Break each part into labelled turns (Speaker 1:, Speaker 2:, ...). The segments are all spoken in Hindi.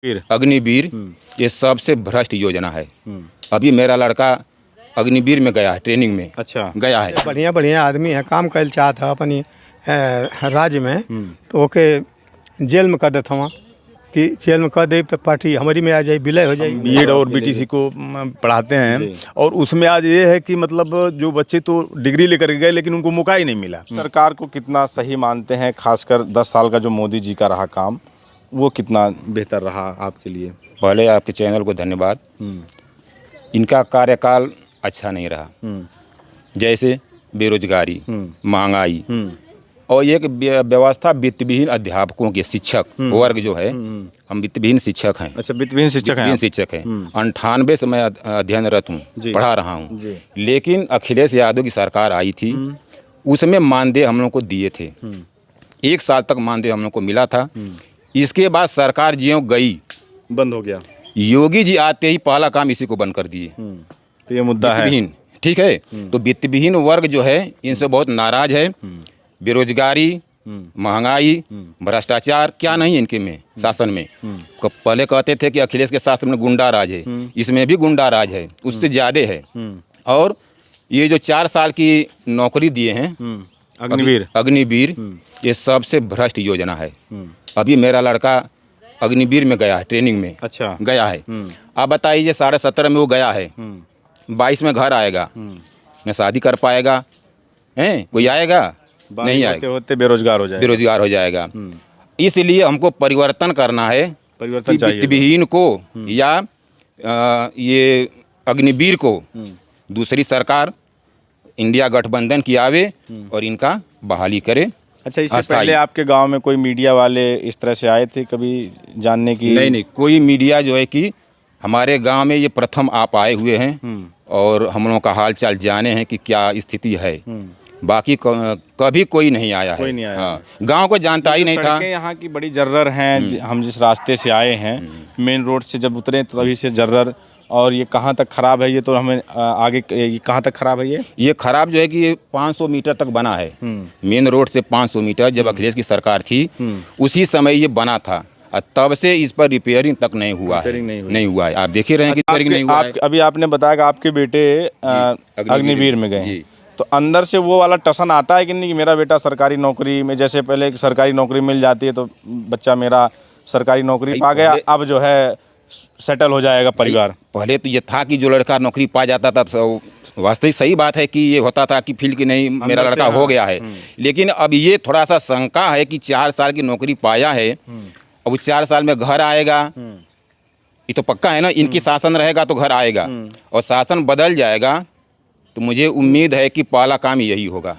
Speaker 1: अग्निवीर ये सबसे भ्रष्ट योजना है। अभी मेरा लड़का अग्निवीर में गया है, ट्रेनिंग में
Speaker 2: अच्छा
Speaker 1: गया है।
Speaker 3: बढ़िया बढ़िया आदमी है, काम कर चाहत है अपनी राज्य में, तो ओके जेल में कर देता वहाँ कि जेल में कर दे तो पार्टी हमारी में आ जाए, विलय हो जाए।
Speaker 4: बीएड और बीटीसी को पढ़ाते हैं और उसमें आज ये है कि मतलब जो बच्चे तो डिग्री लेकर गए लेकिन उनको मौका ही नहीं मिला।
Speaker 2: सरकार को कितना सही मानते हैं, खासकर 10 साल का जो मोदी जी का रहा काम, वो कितना बेहतर रहा आपके लिए?
Speaker 1: पहले आपके चैनल को धन्यवाद। इनका कार्यकाल अच्छा नहीं रहा, जैसे बेरोजगारी, महंगाई और एक व्यवस्था वित्तविहीन अध्यापकों के शिक्षक वर्ग जो है, हम वित्तविहीन शिक्षक हैं।
Speaker 2: अच्छा, वित्तविहीन शिक्षक हैं?
Speaker 1: शिक्षक हैं। 98 से मैं अध्ययनरत हूँ, पढ़ा रहा हूँ। लेकिन अखिलेश यादव की सरकार आई थी, उसमें मानदेय हम लोग को दिए थे। 1 साल तक मानदेय हम लोग को मिला था। इसके बाद सरकार ज्यों गई,
Speaker 2: बंद हो गया।
Speaker 1: योगी जी आते ही पहला काम इसी को बंद कर दिए।
Speaker 2: तो ये मुद्दा है,
Speaker 1: ठीक है। तो वित्तविहीन वर्ग जो है इनसे बहुत नाराज है। बेरोजगारी, महंगाई, भ्रष्टाचार क्या नहीं इनके में शासन में। पहले कहते थे कि अखिलेश के शासन में गुंडा राज है, इसमें भी गुंडा राज है, उससे ज्यादा है। और ये जो 4 साल की नौकरी दिए हैं अग्निवीर ये सबसे भ्रष्ट योजना है। अभी मेरा लड़का अग्निवीर में गया है, ट्रेनिंग में
Speaker 2: अच्छा
Speaker 1: गया है। आप बताइए 17.5 में वो गया है, 22 में घर आएगा, न शादी कर पाएगा, हैं कोई आएगा नहीं आएगा,
Speaker 2: होते बेरोजगार हो जाएगा।
Speaker 1: इसलिए हमको परिवर्तन करना है।
Speaker 2: परिवर्तन चाहिए।
Speaker 1: वित्तविहीन को या ये अग्निवीर को दूसरी सरकार इंडिया गठबंधन की आवे और इनका बहाली करे।
Speaker 2: अच्छा, इससे पहले आपके गांव में कोई मीडिया वाले इस तरह से आए थे कभी जानने की?
Speaker 1: नहीं, कोई मीडिया जो है कि हमारे गांव में ये प्रथम आप आए हुए हैं और हम लोगों का हाल चाल जाने हैं कि क्या स्थिति है। बाकी कभी कोई नहीं आया है।
Speaker 2: कोई नहीं आया।
Speaker 1: हाँ, गांव को जानता ही नहीं था।
Speaker 2: यहाँ की बड़ी जर्रर हैं। हम जिस रास्ते से आए हैं, मेन रोड से जब उतरे तो तभी से जर्रर। और ये कहाँ तक खराब है, ये तो हमें आगे ये कहाँ तक खराब है? ये खराब जो है कि ये 500 मीटर तक बना है। मेन रोड से 500 मीटर जब अखिलेश की सरकार थी उसी समय ये बना था। तब से इस पर रिपेयरिंग तक नहीं हुआ है। नहीं हुआ है। आप देख ही रहे हैं कि रिपेयरिंग नहीं हुआ है। अभी आपने बताया कि आपके बेटे अग्निवीर में गए, तो अंदर से वो वाला टसन आता है कि नहीं कि मेरा बेटा सरकारी नौकरी में, जैसे पहले सरकारी नौकरी मिल जाती है तो बच्चा मेरा सरकारी नौकरी पा गया, अब जो है सेटल हो जाएगा परिवार?
Speaker 1: पहले तो ये था कि जो लड़का नौकरी पा जाता था, वास्तविक सही बात है कि ये होता था कि फील कि नहीं मेरा लड़का हो गया है। लेकिन अब ये थोड़ा सा शंका है कि 4 साल की नौकरी पाया है, अब 4 साल में घर आएगा, ये तो पक्का है ना। इनकी शासन रहेगा तो घर आएगा, और शासन बदल जाएगा तो मुझे उम्मीद है कि पहला काम यही होगा।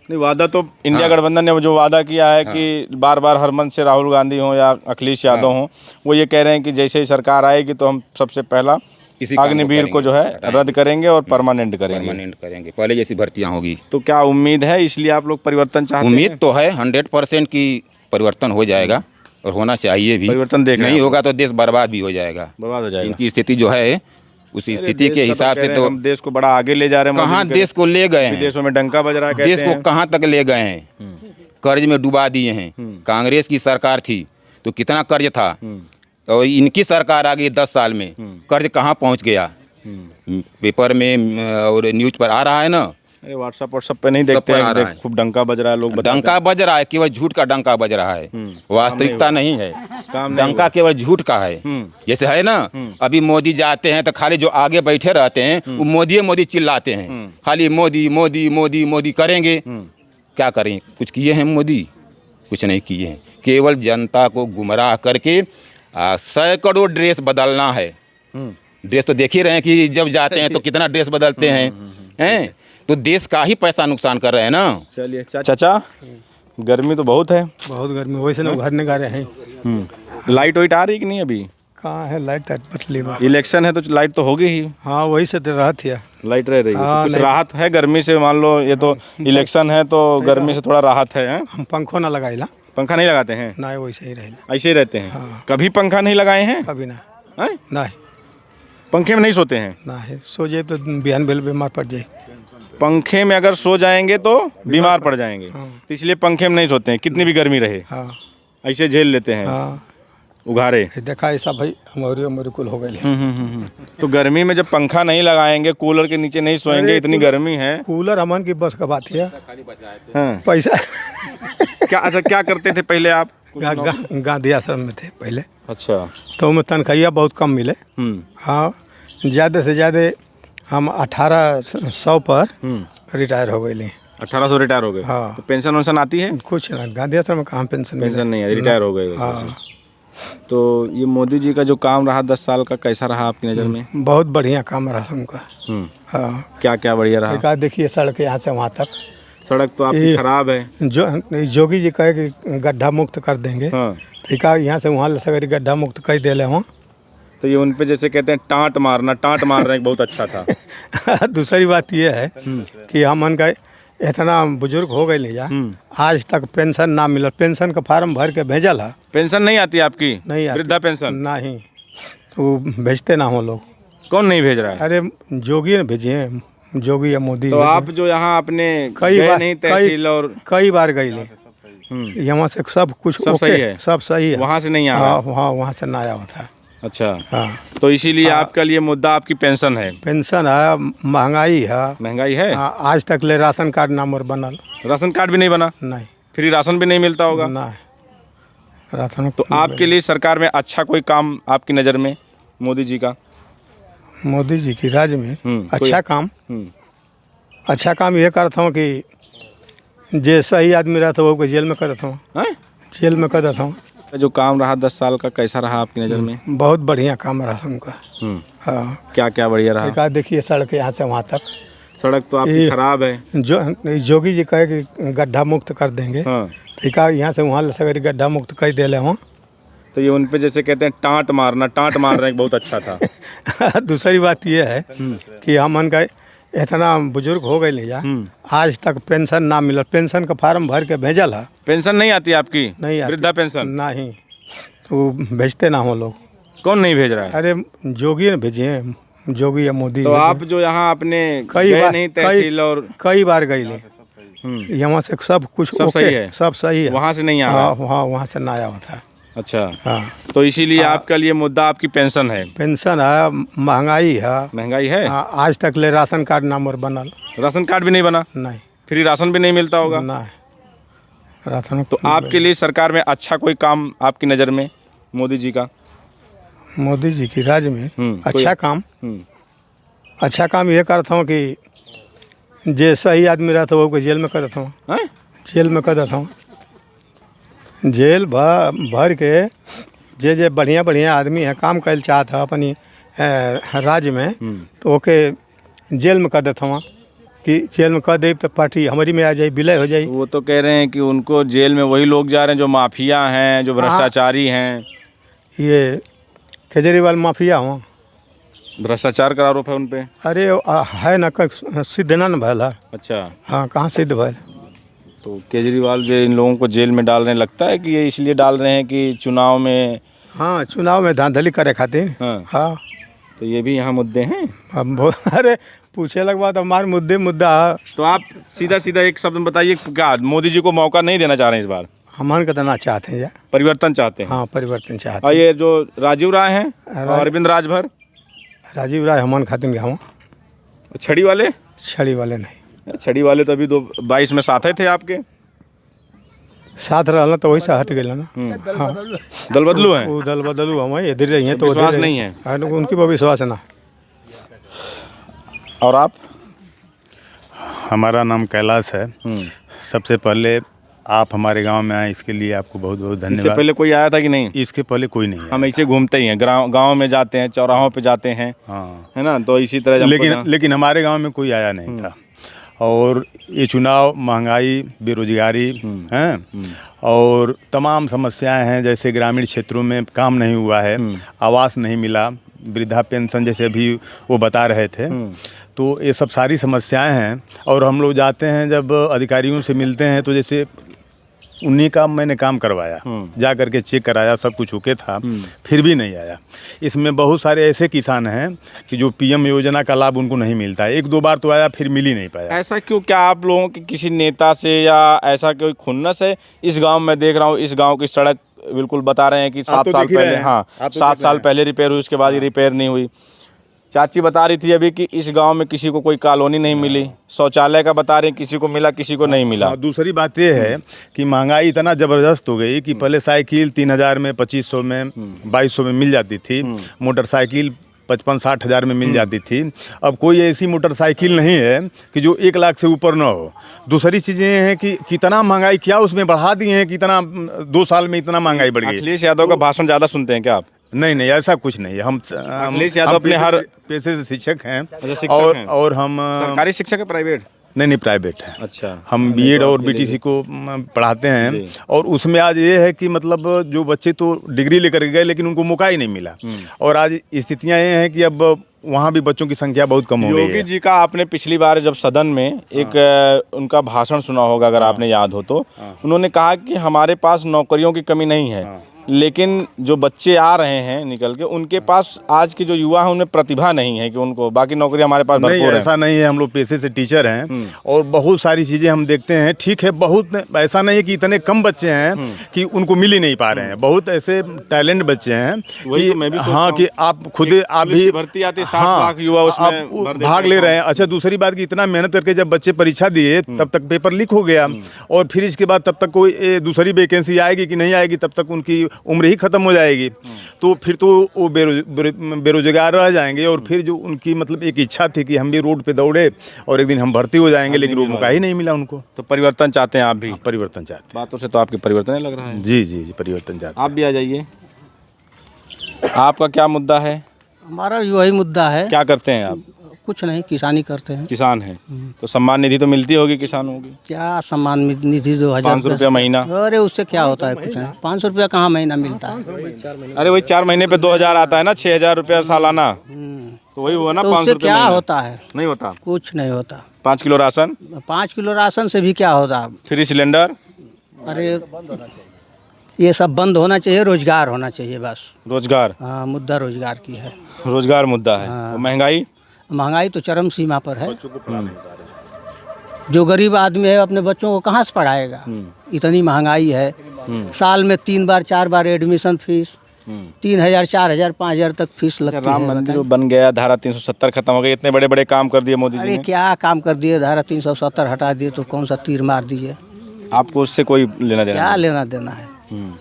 Speaker 2: नहीं, वादा तो इंडिया गठबंधन ने जो वादा किया है कि बार बार हरमंच से राहुल गांधी हो या अखिलेश यादव हो, वो ये कह रहे हैं कि जैसे ही सरकार आएगी तो हम सबसे पहला अग्निवीर को जो है रद्द करेंगे और परमानेंट करेंगे।
Speaker 1: पहले जैसी भर्तियां होगी।
Speaker 2: तो क्या उम्मीद है, इसलिए आप लोग परिवर्तन चाहते हैं?
Speaker 1: उम्मीद तो है 100% की परिवर्तन हो जाएगा और होना चाहिए भी।
Speaker 2: परिवर्तन नहीं
Speaker 1: होगा तो देश बर्बाद भी हो जाएगा। इनकी स्थिति जो है उस स्थिति के हिसाब से तो
Speaker 2: हम देश को बड़ा आगे ले जा रहे हैं।
Speaker 1: कहाँ देश को ले गए हैं?
Speaker 2: देशों में डंका बज रहा है।
Speaker 1: देश को कहाँ तक ले गए हैं? कर्ज में डुबा दिए हैं। कांग्रेस की सरकार थी तो कितना कर्ज था, और इनकी सरकार आ गई 10 साल में, कर्ज कहाँ पहुँच गया? पेपर में और न्यूज पर आ रहा है ना।
Speaker 2: अरे व्हाट्सएप पे नहीं देखते हैं, खूब डंका बज रहा है, लोग
Speaker 1: डंका बज रहा है, केवल झूठ का डंका बज रहा है, वास्तविकता नहीं है। डंका केवल झूठ का है। जैसे है ना, अभी मोदी जाते हैं तो खाली जो आगे बैठे रहते हैं वो मोदी चिल्लाते हैं, खाली मोदी मोदी मोदी मोदी करेंगे। क्या करें? कुछ किए हैं मोदी? कुछ नहीं किए हैं। केवल जनता को गुमराह करके सैकड़ों ड्रेस बदलना है। ड्रेस तो देख ही रहे हैं कि जब जाते हैं तो कितना ड्रेस बदलते हैं। तो देश का ही पैसा नुकसान कर रहे हैं ना।
Speaker 2: चलिए चाचा, गर्मी तो बहुत है।
Speaker 3: बहुत गर्मी, वैसे ना घर निकाले हैं।
Speaker 2: लाइट वाइट आ रही कि नहीं? अभी
Speaker 3: कहाँ है लाइट? पटली में
Speaker 2: इलेक्शन है तो लाइट तो होगी ही।
Speaker 3: हाँ, वही से तो राहत है,
Speaker 2: लाइट रह रही है। तो कुछ राहत है गर्मी से? मान लो ये तो इलेक्शन है तो गर्मी से थोड़ा राहत है।
Speaker 3: हम पंखो ना लगाएला।
Speaker 2: पंखा नहीं लगाते हैं?
Speaker 3: ना, वैसे ही रहेला।
Speaker 2: ऐसे ही रहते हैं। कभी पंखा नहीं लगाए हैं?
Speaker 3: कभी ना। नहीं,
Speaker 2: पंखे में नहीं सोते हैं?
Speaker 3: ना है, सो जाए तो बिहान बेल बीमार पड़ जाए।
Speaker 2: पंखे में अगर सो जाएंगे तो बीमार पड़ जाएंगे, तो इसलिए पंखे में नहीं सोते हैं कितनी भी गर्मी रहे।
Speaker 3: हाँ,
Speaker 2: ऐसे झेल लेते हैं। उघारे।
Speaker 3: देखा ऐसा भाई हमारे कुल हो गए।
Speaker 2: तो गर्मी में जब पंखा नहीं लगाएंगे, कूलर के नीचे नहीं सोएंगे, इतनी गर्मी है।
Speaker 3: कूलर अमन की बस का बात है।
Speaker 2: हाँ।
Speaker 3: पैसा
Speaker 2: क्या अच्छा क्या करते थे पहले आप?
Speaker 3: गांधी आश्रम में थे पहले।
Speaker 2: अच्छा।
Speaker 3: तो उनमें तनख्वाह बहुत कम मिले। हाँ, ज़्यादा से ज़्यादा हम 1800 पर रिटायर हो गए।
Speaker 2: 1800 रिटायर हो गए।
Speaker 3: हाँ।
Speaker 2: तो पेंशन वेंशन आती है?
Speaker 3: कुछ ना, गांधी आश्रम में कहाँ पेंशन
Speaker 2: नहीं है, रिटायर हो गए।
Speaker 3: हाँ।
Speaker 2: तो ये मोदी जी का जो काम रहा 10 साल का, कैसा रहा आपकी नज़र में?
Speaker 3: बहुत बढ़िया काम रहा उनका। हाँ।
Speaker 2: क्या क्या बढ़िया रहा?
Speaker 3: एक देखिए सड़क यहाँ से वहाँ तक।
Speaker 2: सड़क तो आपकी खराब है।
Speaker 3: जोगी जी कहे कि गड्ढा मुक्त कर देंगे।
Speaker 2: हाँ।
Speaker 3: ठीक है, यहाँ से वहाँ सगरी गड्ढा मुक्त कर दे वहाँ।
Speaker 2: तो ये उन पे जैसे कहते हैं टाँट मारना बहुत अच्छा था।
Speaker 3: दूसरी बात ये है कि हम उनका इतना बुजुर्ग हो गए ले जा, आज तक पेंशन ना मिला। पेंशन का फार्म भर के भेजल है।
Speaker 2: पेंशन नहीं आती आपकी?
Speaker 3: नहीं आती।
Speaker 2: वृद्धा पेंशन
Speaker 3: नहीं, तो भेजते ना हो लोग।
Speaker 2: कौन नहीं भेज रहा है?
Speaker 3: अरे जोगी ने भेजे हैं, जोगी या मोदी।
Speaker 2: तो आप जो यहाँ अपने
Speaker 3: कई बार
Speaker 2: नहीं तहसील और
Speaker 3: कई बार गए ले, यहाँ से सब कुछ
Speaker 2: सब सही है?
Speaker 3: सब सही है।
Speaker 2: वहाँ से नहीं आ रहा?
Speaker 3: हाँ, वहाँ से ना आया होता।
Speaker 2: अच्छा।
Speaker 3: हाँ।
Speaker 2: तो इसीलिए आपका लिए मुद्दा आपकी पेंशन है?
Speaker 3: पेंशन है, महंगाई है।
Speaker 2: महंगाई है?
Speaker 3: हाँ, आज तक ले राशन कार्ड नंबर बनल।
Speaker 2: राशन कार्ड भी नहीं बना?
Speaker 3: नहीं।
Speaker 2: फ्री राशन भी नहीं मिलता होगा?
Speaker 3: नहीं, राशन।
Speaker 2: तो आपके लिए सरकार में अच्छा कोई काम आपकी नज़र में मोदी जी का?
Speaker 3: मोदी जी की राज्य में अच्छा काम, अच्छा काम ये करता हूँ कि जे सही आदमी रहता वो जेल में करता हूँ। जेल में करता हूँ।
Speaker 2: जो काम रहा 10 साल का, कैसा रहा आपकी नज़र में?
Speaker 3: बहुत बढ़िया काम रहा उनका। हाँ।
Speaker 2: क्या क्या बढ़िया रहा?
Speaker 3: एक देखिए सड़क यहाँ से वहाँ तक।
Speaker 2: सड़क तो आपकी खराब है।
Speaker 3: जोगी जी कहे कि गड्ढा मुक्त कर देंगे। ठीक है, यहाँ से वहाँ सगरी गड्ढा मुक्त कर दे वहाँ।
Speaker 2: तो ये उन पे जैसे कहते हैं टाँट मारना बहुत अच्छा था।
Speaker 3: दूसरी बात ये है कि हम उनका इतना बुजुर्ग हो गए ले जा, आज तक पेंशन ना मिला। पेंशन का फार्म भर के भेजल है। पेंशन
Speaker 2: नहीं आती आपकी?
Speaker 3: नहीं आती।
Speaker 2: वृद्धा पेंशन
Speaker 3: नहीं, तो भेजते ना हो लोग।
Speaker 2: कौन नहीं भेज रहा है?
Speaker 3: अरे जोगी ने भेजे हैं, जोगी या मोदी।
Speaker 2: तो आप जो यहाँ अपने
Speaker 3: कई बार
Speaker 2: नहीं तहसील और
Speaker 3: कई बार गए ले, यहाँ से सब कुछ
Speaker 2: सब सही है?
Speaker 3: सब सही है।
Speaker 2: वहाँ से नहीं आ रहा?
Speaker 3: हाँ, वहाँ से ना आया होता।
Speaker 2: अच्छा।
Speaker 3: हाँ।
Speaker 2: तो इसीलिए आपका लिए मुद्दा आपकी पेंशन है?
Speaker 3: पेंशन है, महंगाई है।
Speaker 2: महंगाई है?
Speaker 3: आज तक ले राशन कार्ड नंबर बनल।
Speaker 2: राशन कार्ड भी नहीं बना?
Speaker 3: नहीं।
Speaker 2: फ्री राशन भी नहीं मिलता होगा?
Speaker 3: नहीं, राशन।
Speaker 2: तो आपके लिए सरकार में अच्छा कोई काम आपकी नज़र में मोदी जी का?
Speaker 3: मोदी जी की राज्य में अच्छा काम, अच्छा काम ये करता हूँ कि जे सही आदमी रहता वो जेल में करता हूँ। जेल में करता हूँ। जेल भर के जे बढ़िया बढ़िया आदमी है, काम कर चाहता है अपनी राज्य में, तो ओके जेल में कर देता हूँ कि जेल में कर दे तो पार्टी हमारी में आ जाए, विलय हो जाए।
Speaker 2: वो तो कह रहे हैं कि उनको जेल में वही लोग जा रहे हैं जो माफिया हैं, जो भ्रष्टाचारी हैं।
Speaker 3: ये केजरीवाल माफिया हुआ,
Speaker 2: भ्रष्टाचार का आरोप है उन पे।
Speaker 3: अरे है ना, सिद्ध ना भैल है।
Speaker 2: अच्छा।
Speaker 3: हाँ, कहाँ सिद्ध भैल?
Speaker 2: तो केजरीवाल जो इन लोगों को जेल में डाल रहे हैं, लगता है कि ये इसलिए डाल रहे हैं कि चुनाव में?
Speaker 3: हाँ, चुनाव में धांधली करे खातिर। हाँ।
Speaker 2: तो ये भी यहाँ मुद्दे हैं।
Speaker 3: अरे पूछे लग बात, हमारे मुद्दा।
Speaker 2: तो आप सीधा सीधा एक शब्द में बताइए, क्या मोदी जी को मौका नहीं देना चाह रहे हैं इस बार?
Speaker 3: हम देना चाहते हैं,
Speaker 2: परिवर्तन चाहते हैं।
Speaker 3: हाँ, परिवर्तन चाहते हैं।
Speaker 2: और ये जो राजीव राय हैं, अरविंद राजभर,
Speaker 3: राजीव राय हमारे खातिर गया।
Speaker 2: छड़ी वाले?
Speaker 3: छड़ी वाले नहीं।
Speaker 2: छड़ी वाले तो अभी 22 में साथ थे आपके?
Speaker 3: साथ रहना तो वही से हट गए ना। हाँ।
Speaker 2: दल बदलू है?
Speaker 3: वो दल बदलू हम इधर रही हैं, तो
Speaker 2: विश्वास नहीं है
Speaker 3: उनकी पर विश्वास ना।
Speaker 2: और आप?
Speaker 4: हमारा नाम कैलाश है। सबसे पहले आप हमारे गांव में आए, इसके लिए आपको बहुत बहुत धन्यवाद।
Speaker 2: इससे पहले कोई आया था कि नहीं?
Speaker 4: इसके पहले कोई नहीं।
Speaker 2: हम ऐसे घूमते ही हैं, गांव में जाते हैं, चौराहों पे जाते हैं।
Speaker 4: हाँ,
Speaker 2: है ना। तो इसी तरह
Speaker 4: लेकिन हमारे गांव में कोई आया नहीं था। और ये चुनाव, महंगाई, बेरोजगारी हैं, और तमाम समस्याएं हैं। जैसे ग्रामीण क्षेत्रों में काम नहीं हुआ है, आवास नहीं मिला, वृद्धा पेंशन जैसे अभी वो बता रहे थे, तो ये सब सारी समस्याएं हैं। और हम लोग जाते हैं, जब अधिकारियों से मिलते हैं, तो जैसे उन्हीं का मैंने काम करवाया, जा करके चेक कराया, सब कुछ ओके था, फिर भी नहीं आया। इसमें बहुत सारे ऐसे किसान हैं कि जो पीएम योजना का लाभ उनको नहीं मिलता है। 1-2 बार तो आया, फिर मिल ही नहीं पाया।
Speaker 2: ऐसा क्यों? क्या आप लोगों के किसी नेता से या ऐसा कोई खुन्नस है? इस गांव में देख रहा हूँ, इस गांव की सड़क बिल्कुल बता रहे हैं कि 7
Speaker 4: तो
Speaker 2: साल
Speaker 4: देख ही रहे
Speaker 2: पहले,
Speaker 4: हैं।
Speaker 2: हाँ
Speaker 4: आप तो
Speaker 2: 7
Speaker 4: देख
Speaker 2: साल
Speaker 4: रहे हैं।
Speaker 2: पहले रिपेयर हुई, उसके बाद ये रिपेयर नहीं हुई। चाची बता रही थी अभी कि इस गांव में किसी को कोई कॉलोनी नहीं मिली, शौचालय का बता रहे हैं किसी को मिला किसी को नहीं मिला।
Speaker 4: हाँ, दूसरी बात ये है कि महंगाई इतना ज़बरदस्त हो गई कि पहले साइकिल 3000 में, 2500 में, 2200 में मिल जाती थी। मोटरसाइकिल 55-60 हज़ार में मिल जाती थी। अब कोई ऐसी मोटरसाइकिल नहीं है कि जो 1 लाख से ऊपर ना हो। दूसरी चीज़ें ये हैं कि कितना महंगाई, क्या उसमें बढ़ा दी है, कितना 2 साल में इतना महंगाई बढ़ गई।
Speaker 2: अखिलेश यादव का भाषण ज़्यादा सुनते हैं क्या आप?
Speaker 4: नहीं, ऐसा कुछ नहीं है।
Speaker 2: अखिलेश यादव अपने
Speaker 4: पेशे से शिक्षक हैं।
Speaker 2: शिक्षक
Speaker 4: और
Speaker 2: हैं।
Speaker 4: और हम
Speaker 2: सरकारी शिक्षक है प्राइवेट?
Speaker 4: नहीं, प्राइवेट है।
Speaker 2: अच्छा,
Speaker 4: हम बीएड और बीटीसी को पढ़ाते हैं। और उसमें आज ये है कि मतलब जो बच्चे तो डिग्री लेकर गए लेकिन उनको मौका ही नहीं मिला। और आज स्थितियां ये हैं कि अब वहाँ भी बच्चों की संख्या बहुत कम हो गई
Speaker 2: योगी
Speaker 4: है।
Speaker 2: जी का आपने पिछली बार जब सदन में एक उनका भाषण सुना होगा, अगर आपने याद हो तो, उन्होंने कहा कि हमारे पास नौकरियों की कमी नहीं है, लेकिन जो बच्चे आ रहे हैं निकल के, उनके पास आज के जो युवा हैं उनमें प्रतिभा नहीं है कि उनको बाकी नौकरी हमारे पास
Speaker 4: नहीं,
Speaker 2: भरपूर है।
Speaker 4: ऐसा नहीं है। हम लोग पेशे से टीचर हैं और बहुत सारी चीज़ें हम देखते हैं। ठीक है, बहुत ऐसा नहीं है कि इतने कम बच्चे हैं कि उनको मिल ही नहीं पा रहे हैं। बहुत ऐसे टैलेंट बच्चे हैं
Speaker 2: वही
Speaker 4: कि
Speaker 2: तो मैं भी सोचता
Speaker 4: हाँ,
Speaker 2: हूँ।
Speaker 4: कि आप खुद आप
Speaker 2: पुलिस
Speaker 4: भी
Speaker 2: की भर्ती आती है, 60 लाख युवा उसमें
Speaker 4: आप
Speaker 2: भर देते
Speaker 4: भाग
Speaker 2: हैं।
Speaker 4: ले रहे हैं। अच्छा, दूसरी बात कि इतना मेहनत करके जब बच्चे परीक्षा दिए तब तक पेपर लीक हो गया और फिर इसके बाद तब तक कोई दूसरी वैकेंसी आएगी कि नहीं आएगी, तब तक उनकी उम्र ही खत्म हो जाएगी। तो फिर तो वो बेरोजगार रह जाएंगे। और फिर जो उनकी मतलब एक इच्छा थी कि हम भी रोड पे दौड़े और एक दिन हम भर्ती हो जाएंगे, लेकिन वो मौका ही नहीं मिला उनको।
Speaker 2: तो परिवर्तन चाहते हैं आप भी?
Speaker 4: परिवर्तन चाहते
Speaker 2: बातों से तो आपके परिवर्तन ही लग रहा है।
Speaker 4: हैं। जी, परिवर्तन चाहते
Speaker 2: आप भी आ जाइए। आपका क्या मुद्दा है?
Speaker 5: हमारा वही मुद्दा है।
Speaker 2: क्या करते हैं आप?
Speaker 5: कुछ नहीं, किसानी करते हैं।
Speaker 2: किसान हैं, तो सम्मान निधि तो मिलती होगी किसानों की?
Speaker 5: क्या सम्मान निधि 2000
Speaker 2: 500 रुपया महीना?
Speaker 5: अरे उससे क्या होता है? कुछ नहीं, 500 रुपया कहाँ महीना मिलता है?
Speaker 2: अरे वही 4 महीने पे 2000 आता है ना, 6000 रुपया सालाना। तो वही हुआ ना,
Speaker 5: तो
Speaker 2: 500
Speaker 5: उससे
Speaker 2: रुपया
Speaker 5: क्या
Speaker 2: महीना।
Speaker 5: होता है?
Speaker 2: नहीं होता।
Speaker 5: कुछ नहीं होता।
Speaker 2: 5 किलो राशन,
Speaker 5: 5 किलो राशन से भी क्या होता?
Speaker 2: Free cylinder.
Speaker 5: अरे ये सब बंद होना चाहिए, रोजगार होना चाहिए बस।
Speaker 2: रोजगार,
Speaker 5: हाँ, मुद्दा रोजगार की है।
Speaker 2: रोजगार मुद्दा है।
Speaker 5: हाँ।
Speaker 2: और महंगाई?
Speaker 5: महंगाई तो चरम सीमा पर है। जो गरीब आदमी है अपने बच्चों को कहाँ से पढ़ाएगा? इतनी महंगाई है। साल में 3 बार 4 बार एडमिशन फीस, 3000 4000 5000 तक फीस लगती है।
Speaker 2: राम मंदिर बन गया, धारा 370 खत्म हो गई, इतने बड़े बड़े काम कर दिए मोदी जी
Speaker 5: अरे
Speaker 2: ने।
Speaker 5: क्या काम कर दिए? धारा 370 हटा दिए तो कौन सा तीर मार दिए?
Speaker 2: आपको उससे कोई लेना देना
Speaker 5: क्या लेना देना है?
Speaker 2: नहीं?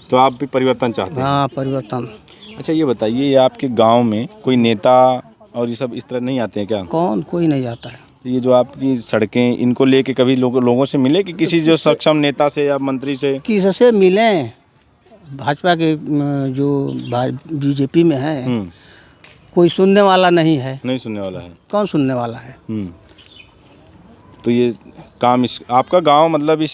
Speaker 2: तो आप भी परिवर्तन चाहते हैं?
Speaker 5: हाँ, परिवर्तन।
Speaker 2: अच्छा, ये बताइए, ये आपके गांव में कोई नेता और ये सब इस तरह नहीं आते हैं क्या?
Speaker 5: कौन? कोई नहीं आता है।
Speaker 2: ये जो आपकी सड़कें, इनको लेके कभी लोगों से मिले कि किसी जो सक्षम नेता से या मंत्री से?
Speaker 5: किससे मिले? भाजपा के जो बीजेपी में है, कोई सुनने वाला नहीं है।
Speaker 2: नहीं सुनने वाला है।
Speaker 5: कौन सुनने वाला है?
Speaker 2: तो ये काम आपका गांव मतलब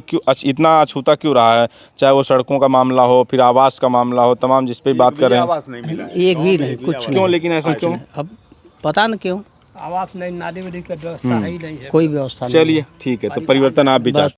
Speaker 2: क्यों इतना अछूता क्यों रहा है? चाहे वो सड़कों का मामला हो, फिर आवास का मामला हो, तमाम जिस पे बात कर रहे हैं।
Speaker 4: आवास नहीं मिला।
Speaker 5: एक भी नहीं, कुछ
Speaker 2: क्यों? लेकिन ऐसा क्यों?
Speaker 5: अब पता न क्यों।
Speaker 3: आवास नहीं, नाली वाली की व्यवस्था है ही नहीं है।
Speaker 5: कोई व्यवस्था नहीं।
Speaker 2: चलिए ठीक है, तो परिवर्तन आप भी चाहते हैं।